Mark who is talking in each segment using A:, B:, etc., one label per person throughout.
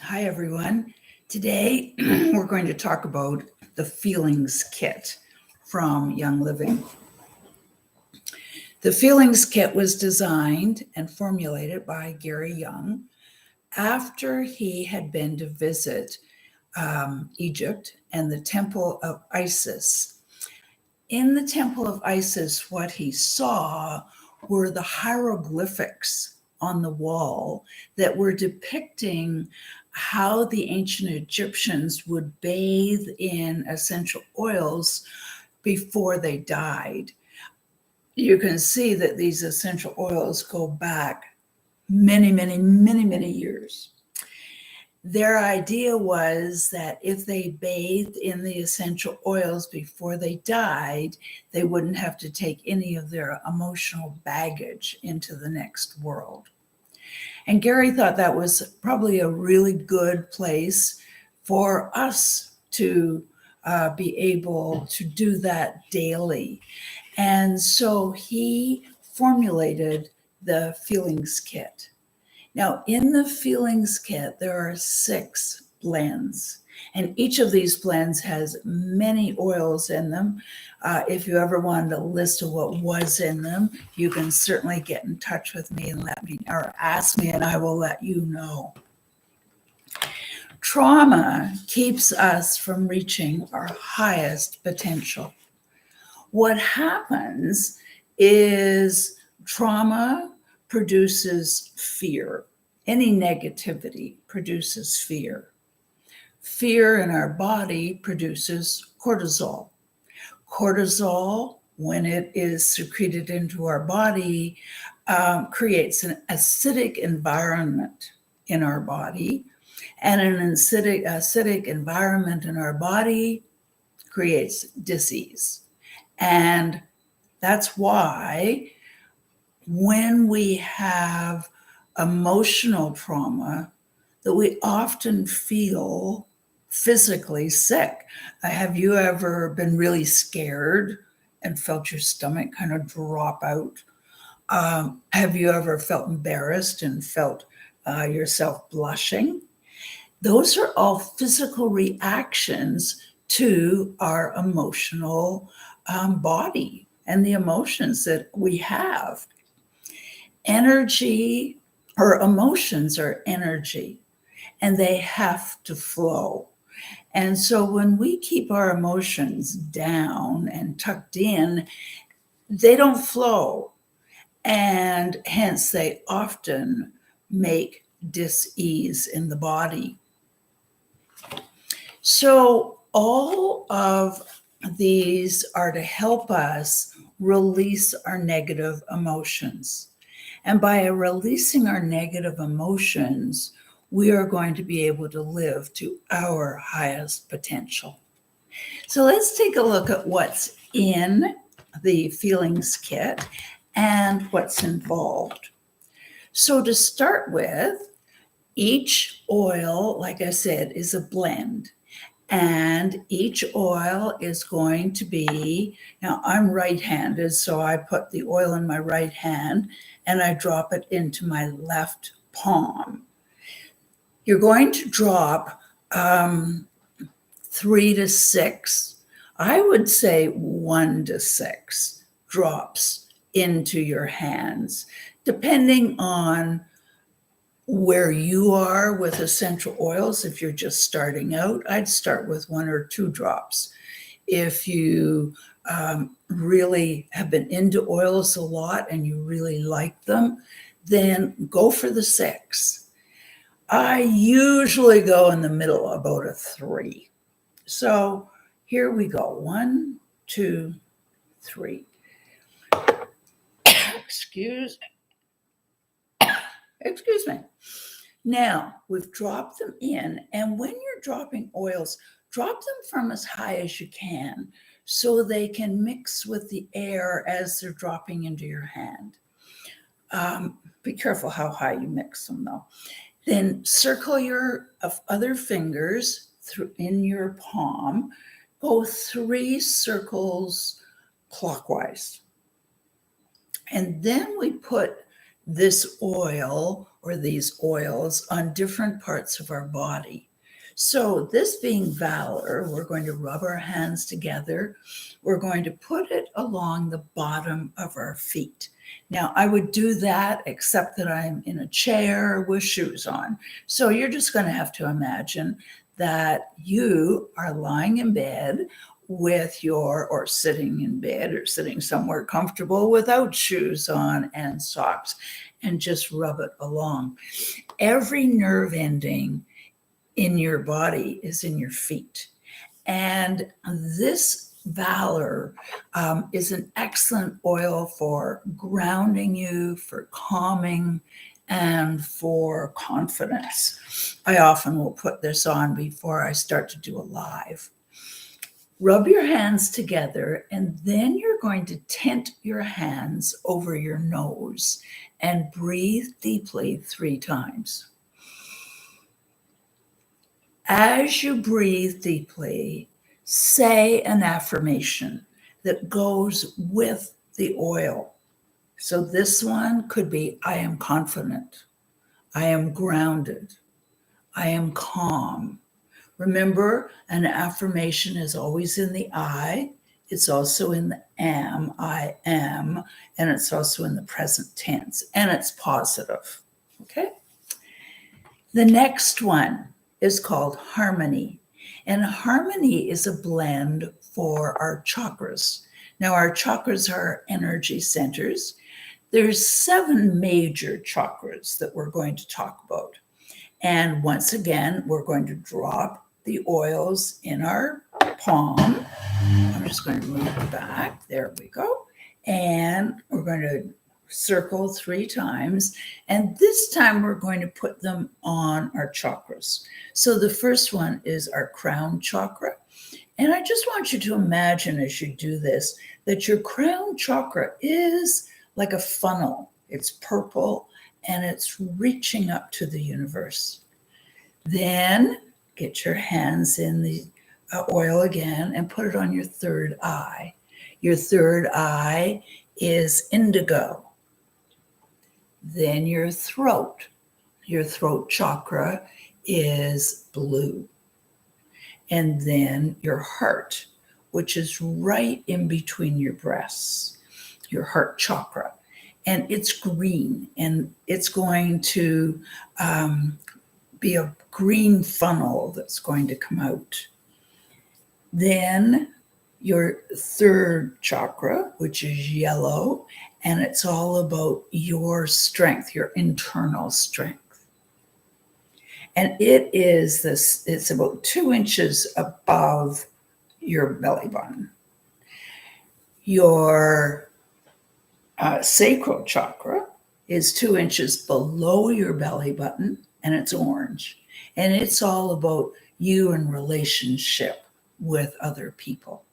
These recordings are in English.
A: Hi, everyone. Today, we're going to talk about the Feelings Kit from Young Living. The Feelings Kit was designed and formulated by Gary Young after he had been to visit Egypt and the Temple of Isis. In the Temple of Isis, what he saw were the hieroglyphics on the wall that were depicting how the ancient Egyptians would bathe in essential oils before they died. You can see that these essential oils go back many years. Their idea was that if they bathed in the essential oils before they died, they wouldn't have to take any of their emotional baggage into the next world. And Gary thought that was probably a really good place for us to be able to do that daily. And so he formulated the Feelings Kit. Now, in the Feelings Kit, there are 6 blends, and each of these blends has many oils in them. If you ever wanted a list of what was in them, you can certainly get in touch with me and let me, or ask me, and I will let you know. Trauma keeps us from reaching our highest potential. What happens is trauma produces fear. Any negativity produces fear. Fear in our body produces cortisol. Cortisol, when it is secreted into our body, creates an acidic environment in our body. And an acidic environment in our body creates disease. And that's why when we have emotional trauma, that we often feel physically sick. Have you ever been really scared and felt your stomach kind of drop out? Have you ever felt embarrassed and felt yourself blushing? Those are all physical reactions to our emotional body and the emotions that we have. Energy, or emotions are energy, and they have to flow. And so when we keep our emotions down and tucked in, they don't flow. And hence they often make dis-ease in the body. So all of these are to help us release our negative emotions. And by releasing our negative emotions, we are going to be able to live to our highest potential. So let's take a look at what's in the Feelings Kit and what's involved. So to start with, each oil, like I said, is a blend. And each oil is going to be, now I'm right-handed, so I put the oil in my right hand and I drop it into my left palm. You're going to drop 3 to 6, I would say 1 to 6 drops into your hands, depending on where you are with essential oils. If you're just starting out, I'd start with 1 or 2 drops. If you really have been into oils a lot and you really like them, then go for the 6. I usually go in the middle, about a 3. So here we go. 1, 2, 3. Excuse me. Now, we've dropped them in, and when you're dropping oils, drop them from as high as you can so they can mix with the air as they're dropping into your hand. Be careful how high you mix them, though. Then circle your other fingers in your palm. Go 3 circles clockwise. And then we put this oil or these oils on different parts of our body. So this being valor, we're going to rub our hands together. We're going to put it along the bottom of our feet. Now, I would do that except that I'm in a chair with shoes on. So you're just going to have to imagine that you are lying in bed with or sitting in bed or sitting somewhere comfortable without shoes on and socks, and just rub it along. Every nerve ending in your body is in your feet. And this valor is an excellent oil for grounding you, for calming, and for confidence. I often will put this on before I start to do a live. Rub your hands together, and then you're going to tent your hands over your nose and breathe deeply 3 times. As you breathe deeply, say an affirmation that goes with the oil. So this one could be, I am confident, I am grounded, I am calm. Remember, an affirmation is always in the I, it's also in the am, I am, and it's also in the present tense, and it's positive, okay? The next one is called harmony, and harmony is a blend for our chakras. Now, our chakras are energy centers. There's 7 major chakras that we're going to talk about. And once again, we're going to drop the oils in our palm. I'm just going to move it back. There we go. And we're going to circle 3 times. And this time we're going to put them on our chakras. So the first one is our crown chakra. And I just want you to imagine as you do this, that your crown chakra is like a funnel. It's purple and it's reaching up to the universe. Then get your hands in the oil again and put it on your third eye. Your third eye is indigo. Then your throat chakra is blue. And then your heart, which is right in between your breasts, your heart chakra. And it's green, and it's going to be a green funnel that's going to come out. Then your third chakra, which is yellow, and it's all about your strength, your internal strength. And it's about 2 inches above your belly button. Your sacral chakra is 2 inches below your belly button, and it's orange. And it's all about you and relationship with other people.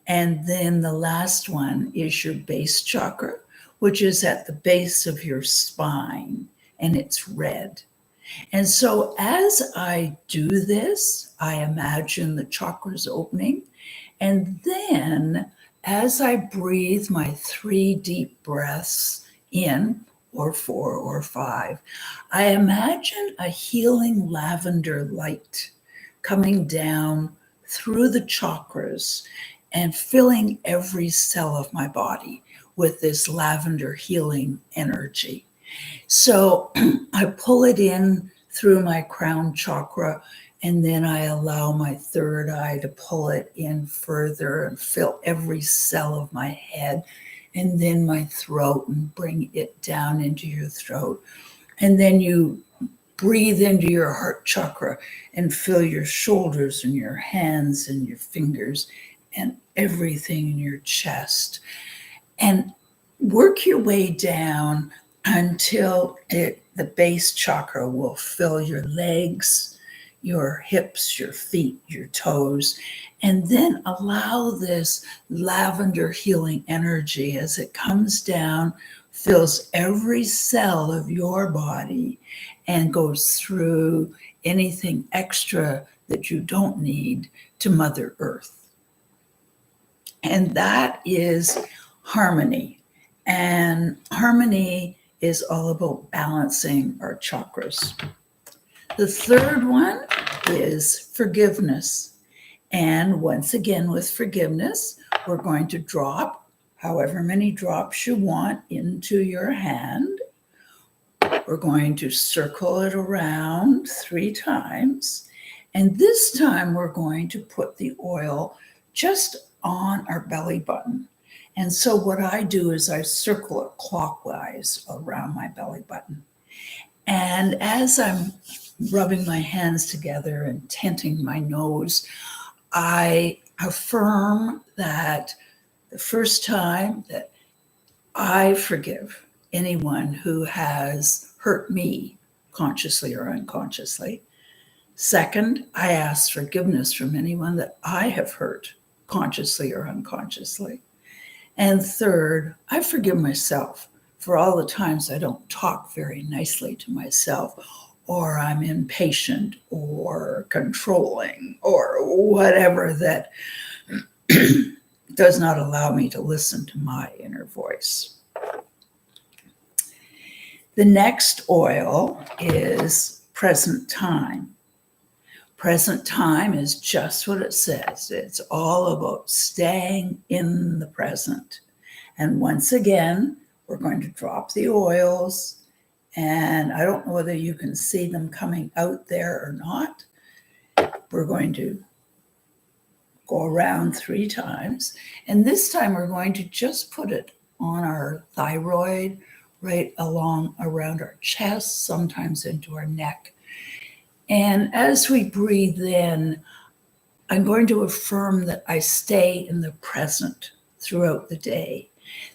A: And then the last one is your base chakra, which is at the base of your spine, and it's red. And so as I do this, I imagine the chakras opening. And then as I breathe my 3 deep breaths in, or 4 or 5, I imagine a healing lavender light coming down through the chakras and filling every cell of my body with this lavender healing energy. So I pull it in through my crown chakra, and then I allow my third eye to pull it in further and fill every cell of my head, and then my throat, and bring it down into your throat. And then you breathe into your heart chakra and fill your shoulders and your hands and your fingers and everything in your chest. And work your way down until the base chakra will fill your legs, your hips, your feet, your toes, and then allow this lavender healing energy as it comes down, fills every cell of your body, and goes through anything extra that you don't need to Mother Earth. And that is harmony. And harmony is all about balancing our chakras. The third one is forgiveness. And once again, with forgiveness, we're going to drop however many drops you want into your hand. We're going to circle it around 3 times. And this time we're going to put the oil just on our belly button. And so what I do is I circle it clockwise around my belly button. And as I'm rubbing my hands together and tenting my nose, I affirm that the first time that I forgive anyone who has hurt me consciously or unconsciously. Second, I ask forgiveness from anyone that I have hurt consciously or unconsciously. And third, I forgive myself for all the times I don't talk very nicely to myself, or I'm impatient or controlling or whatever that does not allow me to listen to my inner voice. The next oil is present time. Present time is just what it says. It's all about staying in the present. And once again, we're going to drop the oils. And I don't know whether you can see them coming out there or not. We're going to go around 3 times. And this time we're going to just put it on our thyroid, right along around our chest, sometimes into our neck. And as we breathe in, I'm going to affirm that I stay in the present throughout the day,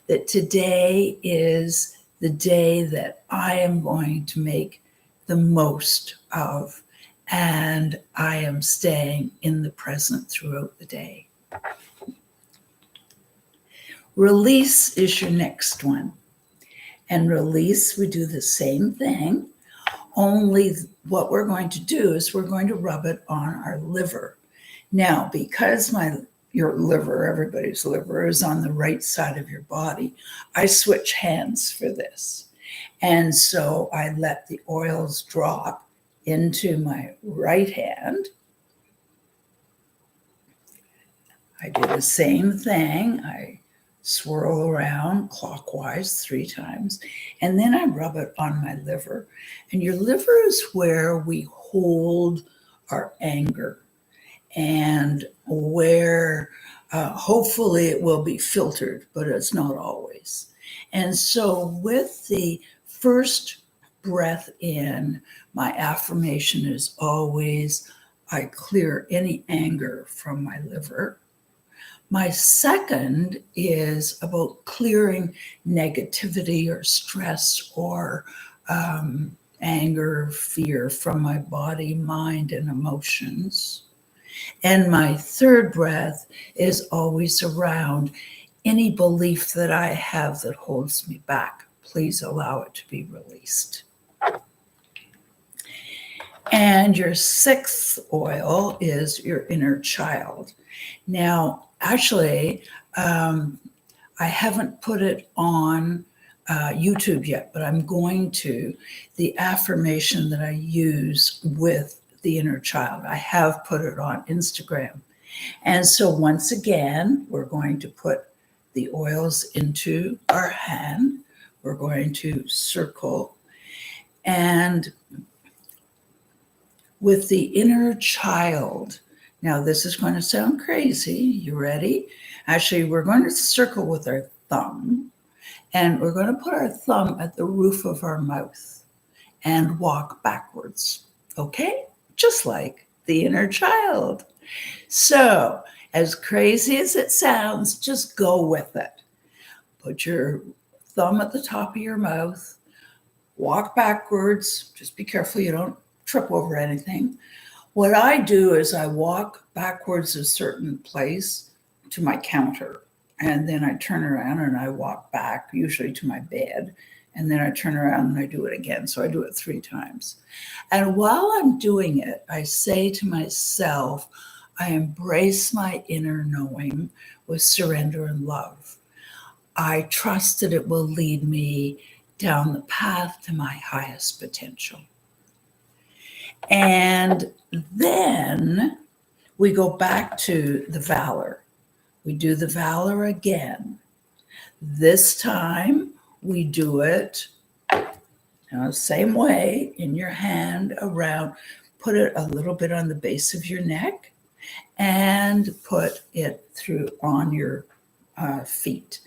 A: that today is the day that I am going to make the most of, and I am staying in the present throughout the day. Release is your next one. And release, we do the same thing, only what we're going to do is we're going to rub it on our liver. Now, because your liver, everybody's liver, is on the right side of your body, I switch hands for this. And so I let the oils drop into my right hand. I do the same thing. I swirl around clockwise 3 times, and then I rub it on my liver. And your liver is where we hold our anger and where hopefully it will be filtered, but it's not always. And so with the first breath in, my affirmation is always, I clear any anger from my liver. My second is about clearing negativity or stress or anger, fear from my body, mind, and emotions. And my third breath is always around any belief that I have that holds me back. Please allow it to be released. And your 6th oil is your inner child. Now, actually, I haven't put it on YouTube yet, but I'm going to. The affirmation that I use with the inner child, I have put it on Instagram. And so once again, we're going to put the oils into our hand. We're going to circle. And with the inner child, now this is going to sound crazy. You ready? Actually, we're going to circle with our thumb, and we're going to put our thumb at the roof of our mouth and walk backwards. Okay? Just like the inner child. So, as crazy as it sounds, just go with it. Put your thumb at the top of your mouth, walk backwards. Just be careful you don't trip over anything. What I do is I walk backwards a certain place to my counter, and then I turn around and I walk back, usually to my bed, and then I turn around and I do it again. So I do it 3 times. And while I'm doing it, I say to myself, I embrace my inner knowing with surrender and love. I trust that it will lead me down the path to my highest potential. And then we go back to the valor. We do the valor again. This time we do it same way, in your hand around, put it a little bit on the base of your neck and put it through on your feet.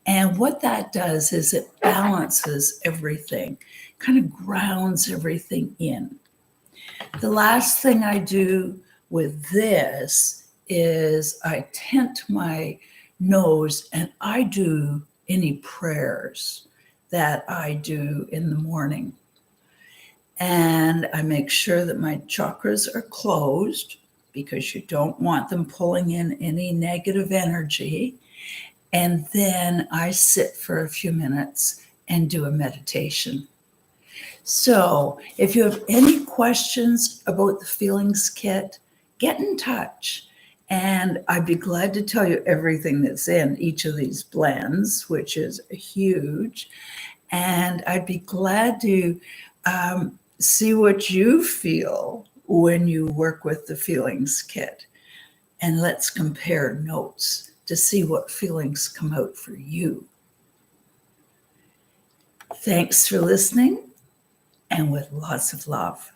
A: And what that does is it balances everything, kind of grounds everything in. The last thing I do with this is I tent my nose and I do any prayers that I do in the morning. And I make sure that my chakras are closed because you don't want them pulling in any negative energy. And then I sit for a few minutes and do a meditation. So if you have any questions about the Feelings Kit, get in touch. And I'd be glad to tell you everything that's in each of these blends, which is huge. And I'd be glad to see what you feel when you work with the Feelings Kit. And let's compare notes to see what feelings come out for you. Thanks for listening, and with lots of love.